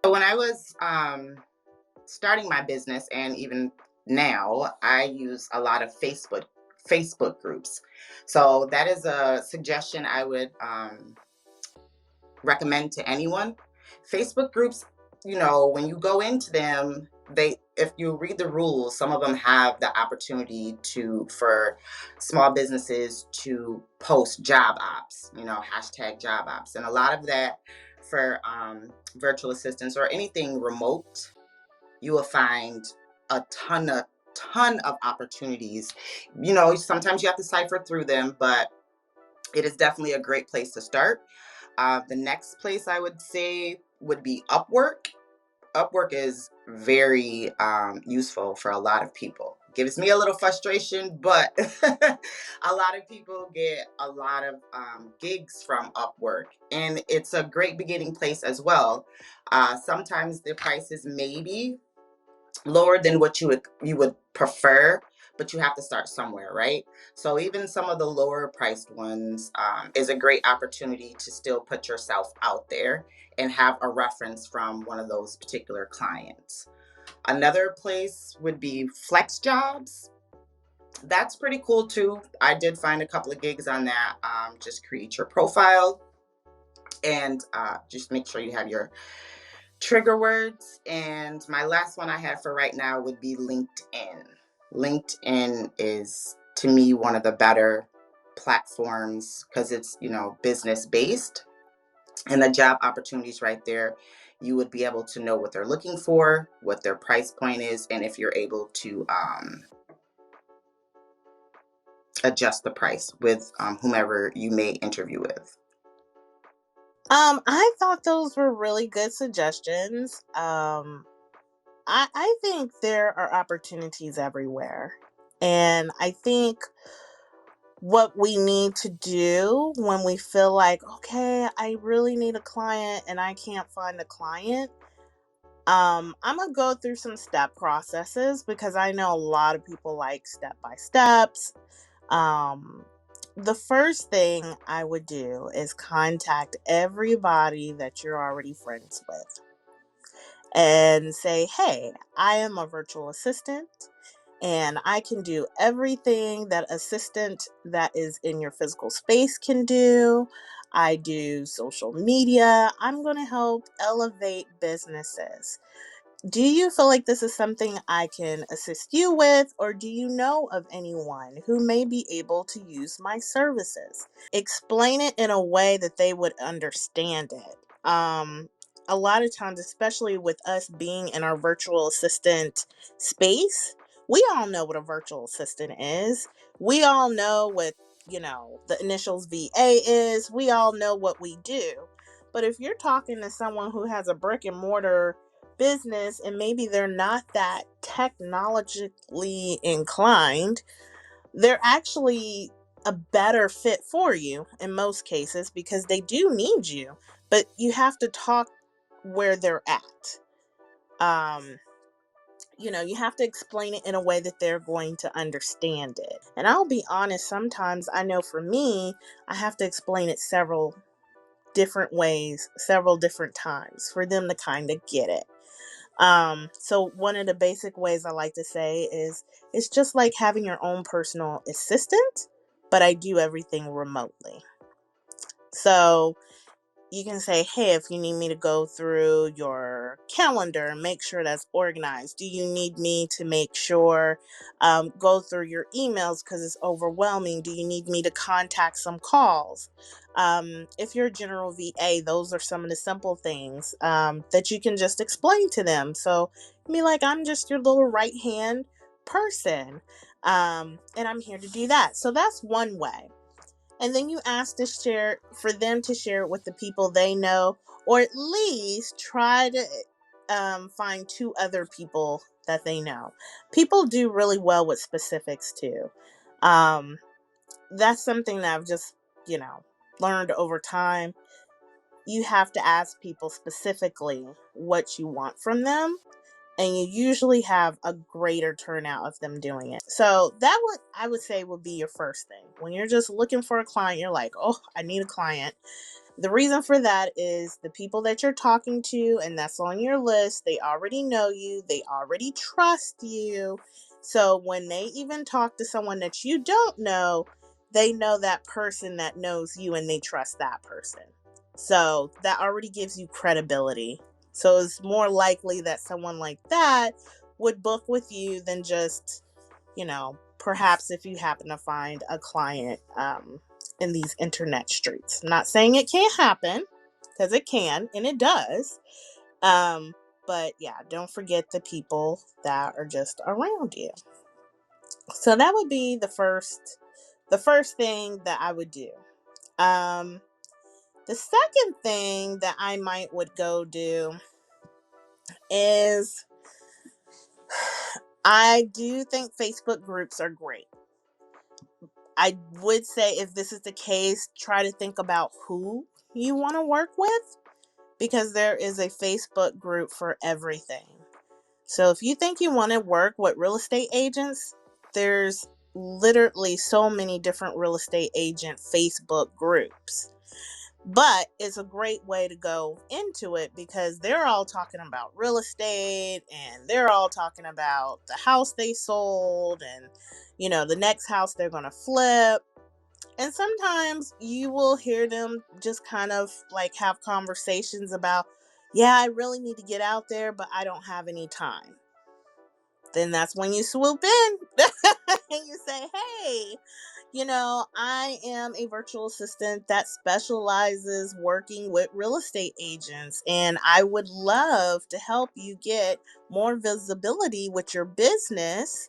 So when I was starting my business, and even now, I use a lot of Facebook groups. So that is a suggestion I would recommend to anyone. Facebook groups, when you go into them, if you read the rules, some of them have the opportunity for small businesses to post job ops, hashtag job ops. And a lot of that for virtual assistants or anything remote, you will find a ton of opportunities. Sometimes you have to cipher through them, but it is definitely a great place to start. The next place I would say would be Upwork. Upwork is very useful for a lot of people. Gives me a little frustration, but a lot of people get a lot of gigs from Upwork, and it's a great beginning place as well. Sometimes the prices may be lower than what you would prefer, but you have to start somewhere, right? So even some of the lower priced ones is a great opportunity to still put yourself out there and have a reference from one of those particular clients. Another place would be Flex Jobs. That's pretty cool too. I did find a couple of gigs on that. Just create your profile and just make sure you have your trigger words. And my last one I have for right now would be LinkedIn. LinkedIn is, to me, one of the better platforms because it's, business based, and the job opportunities right there. You would be able to know what they're looking for, what their price point is, and if you're able to adjust the price with whomever you may interview with. I thought those were really good suggestions. I think there are opportunities everywhere. And I think what we need to do when we feel like, okay, I really need a client and I can't find a client, I'm gonna go through some step processes because I know a lot of people like step by steps. Um, the first thing I would do is contact everybody that you're already friends with and say, hey, I am a virtual assistant and I can do everything that assistant that is in your physical space can do. I do social media. I'm going to help elevate businesses. Do you feel like this is something I can assist you with, or do you know of anyone who may be able to use my services? Explain it in a way that they would understand it. A lot of times, especially with us being in our virtual assistant space, we all know what a virtual assistant is. We all know what, the initials VA is. We all know what we do. But if you're talking to someone who has a brick and mortar business and maybe they're not that technologically inclined, they're actually a better fit for you in most cases because they do need you, but you have to talk where they're at. Um, you have to explain it in a way that they're going to understand it. And I'll be honest, sometimes I know for me, I have to explain it several different ways, several different times for them to kind of get it. So one of the basic ways I like to say is it's just like having your own personal assistant, but I do everything remotely. So you can say, hey, if you need me to go through your calendar and make sure that's organized, do you need me to make sure, go through your emails because it's overwhelming? Do you need me to contact some calls? If you're a general VA, those are some of the simple things that you can just explain to them. So, be like, I'm just your little right hand person, and I'm here to do that. So, that's one way. And then you ask to share for them to share it with the people they know, or at least try to find two other people that they know. People do really well with specifics too. Um, that's something that I've just, you know, learned over time. You have to ask people specifically what you want from them, and you usually have a greater turnout of them doing it. So that would I would say would be your first thing. When you're just looking for a client, you're like, "Oh, I need a client." The reason for that is the people that you're talking to and that's on your list, they already know you, they already trust you. So when they even talk to someone that you don't know, they know that person that knows you and they trust that person. So that already gives you credibility. So it's more likely that someone like that would book with you than just, perhaps if you happen to find a client in these internet streets. I'm not saying it can't happen, because it can and it does. Um, but yeah, don't forget the people that are just around you. So that would be the first thing that I would do. Um, the second thing that I might would go do is I do think Facebook groups are great. I would say if this is the case, try to think about who you want to work with, because there is a Facebook group for everything. So if you think you want to work with real estate agents, there's literally so many different real estate agent Facebook groups. But it's a great way to go into it because they're all talking about real estate and they're all talking about the house they sold and the next house they're going to flip. And sometimes you will hear them just kind of like have conversations about, yeah, I really need to get out there, but I don't have any time. Then that's when you swoop in and you say, hey, I am a virtual assistant that specializes working with real estate agents, and I would love to help you get more visibility with your business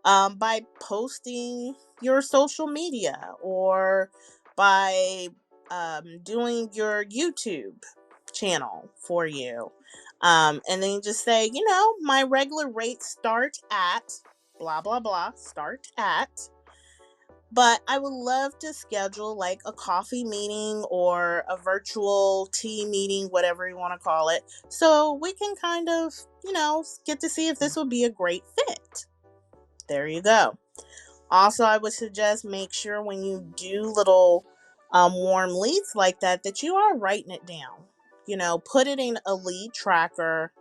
by posting your social media or by doing your YouTube channel for you. And then you just say, my regular rates start at blah, blah, blah, start at. But I would love to schedule like a coffee meeting or a virtual tea meeting, whatever you want to call it, so we can kind of, get to see if this would be a great fit. There you go. Also, I would suggest make sure when you do little warm leads like that, that you are writing it down. Put it in a lead tracker,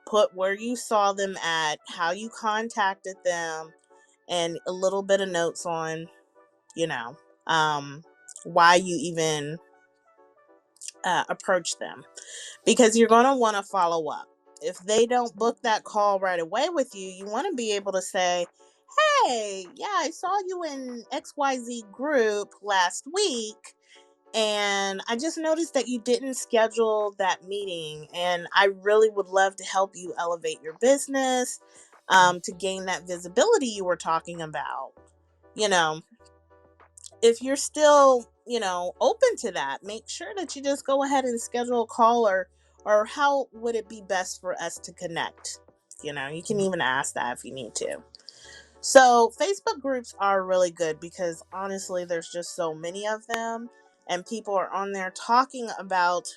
put where you saw them at, how you contacted them, and a little bit of notes on, you know, um, why you even approach them. Because you're going to want to follow up. If they don't book that call right away with you, you want to be able to say, hey, yeah, I saw you in XYZ group last week. And I just noticed that you didn't schedule that meeting. And I really would love to help you elevate your business to gain that visibility you were talking about. You know, if you're still, open to that, make sure that you just go ahead and schedule a call, or how would it be best for us to connect? You can even ask that if you need to. So, Facebook groups are really good because honestly, there's just so many of them, and people are on there talking about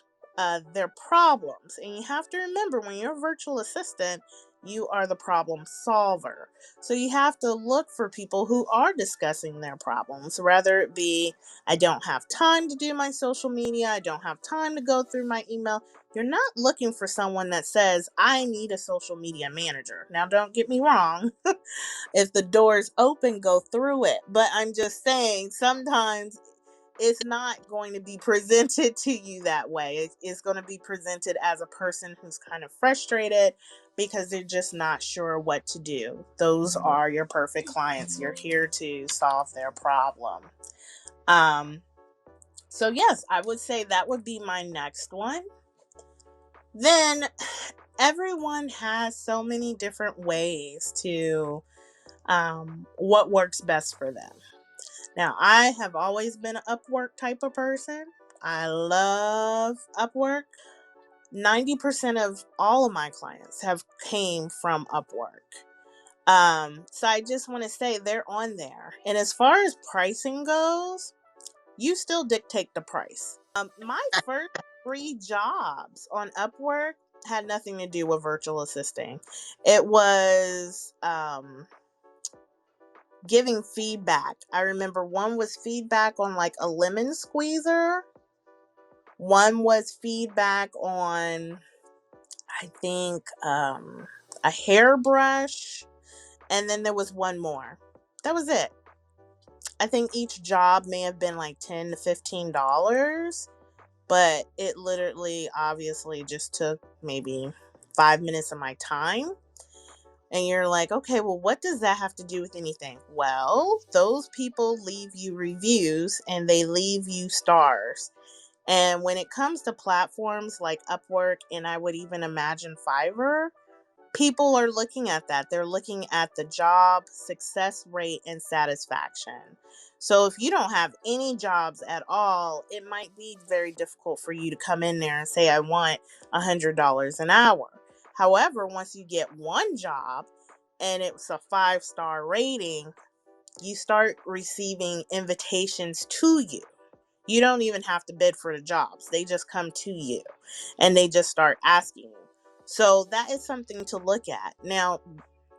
their problems. And you have to remember, when you're a virtual assistant, you are the problem solver. So, you have to look for people who are discussing their problems, whether it be, I don't have time to do my social media, I don't have time to go through my email. You're not looking for someone that says, I need a social media manager. Now, don't get me wrong. If the door's open, go through it. But I'm just saying, sometimes it's not going to be presented to you that way. It's going to be presented as a person who's kind of frustrated because they're just not sure what to do. Those are your perfect clients. You're here to solve their problem. Um, so yes, I would say that would be my next one. Then everyone has so many different ways to what works best for them. Now, I have always been an Upwork type of person. I love Upwork. 90% of all of my clients have came from Upwork. So I just want to say they're on there. And as far as pricing goes, you still dictate the price. My first 3 jobs on Upwork had nothing to do with virtual assisting. It was giving feedback. I remember one was feedback on like a lemon squeezer. One was feedback on, I think, a hairbrush, and then there was one more. That was it. I think each job may have been like $10 to $15, but it literally obviously just took maybe 5 minutes of my time. And you're like, okay, well, what does that have to do with anything? Well, those people leave you reviews and they leave you stars. And when it comes to platforms like Upwork, and I would even imagine Fiverr, people are looking at that. They're looking at the job success rate and satisfaction. So if you don't have any jobs at all, it might be very difficult for you to come in there and say, I want $100 an hour. However, once you get one job and it's a 5-star rating, you start receiving invitations to you. You don't even have to bid for the jobs. They just come to you and they just start asking you. So that is something to look at. Now,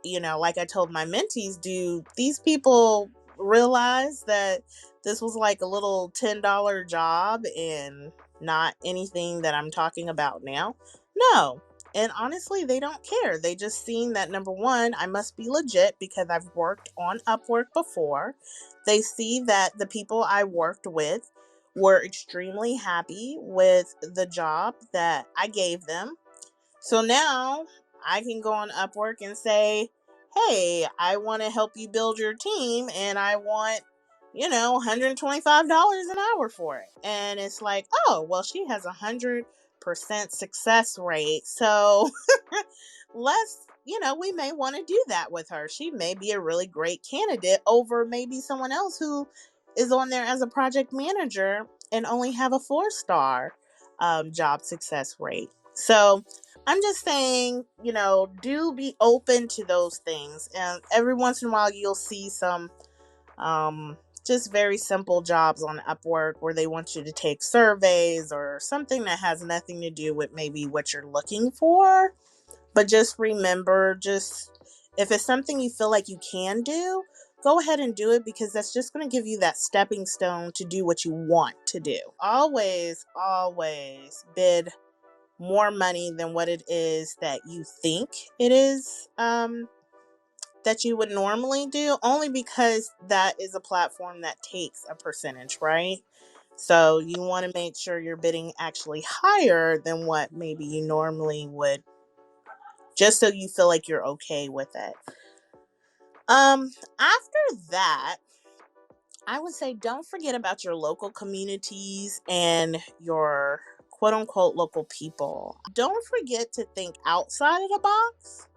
like I told my mentees, do these people realize that this was like a little $10 job and not anything that I'm talking about now? No. And honestly, they don't care. They just seen that, number one, I must be legit because I've worked on Upwork before. They see that the people I worked with were extremely happy with the job that I gave them. So now I can go on Upwork and say, hey, I want to help you build your team and I want, $125 an hour for it. And it's like, oh, well, she has 100% success rate. So we may want to do that with her. She may be a really great candidate over maybe someone else who is on there as a project manager and only have a 4-star job success rate. So I'm just saying, do be open to those things. And every once in a while, you'll see some just very simple jobs on Upwork where they want you to take surveys or something that has nothing to do with maybe what you're looking for. But just remember, if it's something you feel like you can do, go ahead and do it because that's just going to give you that stepping stone to do what you want to do. Always, always bid more money than what it is that you think it is, that you would normally do, only because that is a platform that takes a percentage, right? So you want to make sure you're bidding actually higher than what maybe you normally would, just so you feel like you're okay with it. After that, I would say don't forget about your local communities and your quote unquote local people. Don't forget to think outside of the box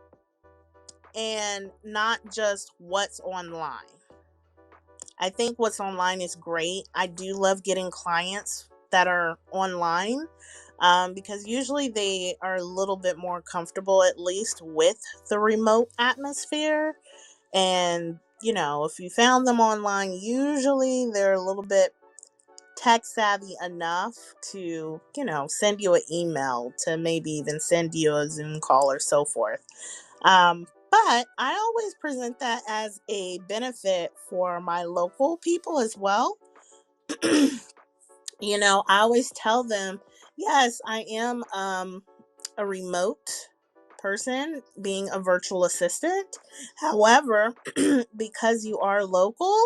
and not just what's online. I think what's online is great. I do love getting clients that are online, because usually they are a little bit more comfortable, at least with the remote atmosphere. And, if you found them online, usually they're a little bit tech savvy enough to, send you an email, to maybe even send you a Zoom call or so forth. But I always present that as a benefit for my local people as well. I always tell them, yes, I am a remote person being a virtual assistant. However, because you are local,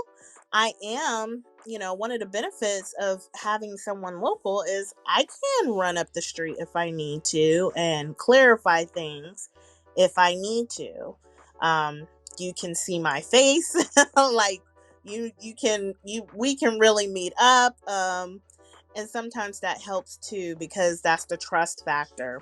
I am, one of the benefits of having someone local is I can run up the street if I need to and clarify things if I need to. You can see my face, like we can really meet up. And sometimes that helps too because that's the trust factor.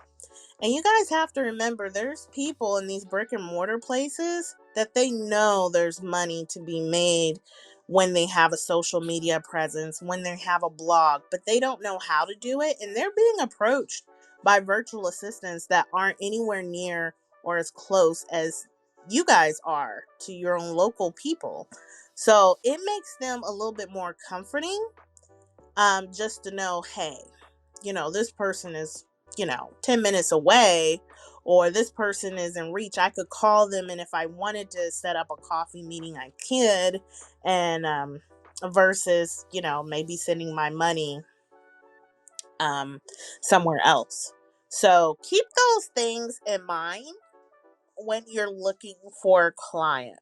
And you guys have to remember there's people in these brick and mortar places that they know there's money to be made when they have a social media presence, when they have a blog, but they don't know how to do it. And they're being approached by virtual assistants that aren't anywhere near or as close as you guys are to your own local people. So it makes them a little bit more comforting, just to know, hey, this person is, 10 minutes away, or this person is in reach. I could call them, and if I wanted to set up a coffee meeting, I could. And versus, maybe sending my money um, somewhere else. So keep those things in mind when you're looking for clients.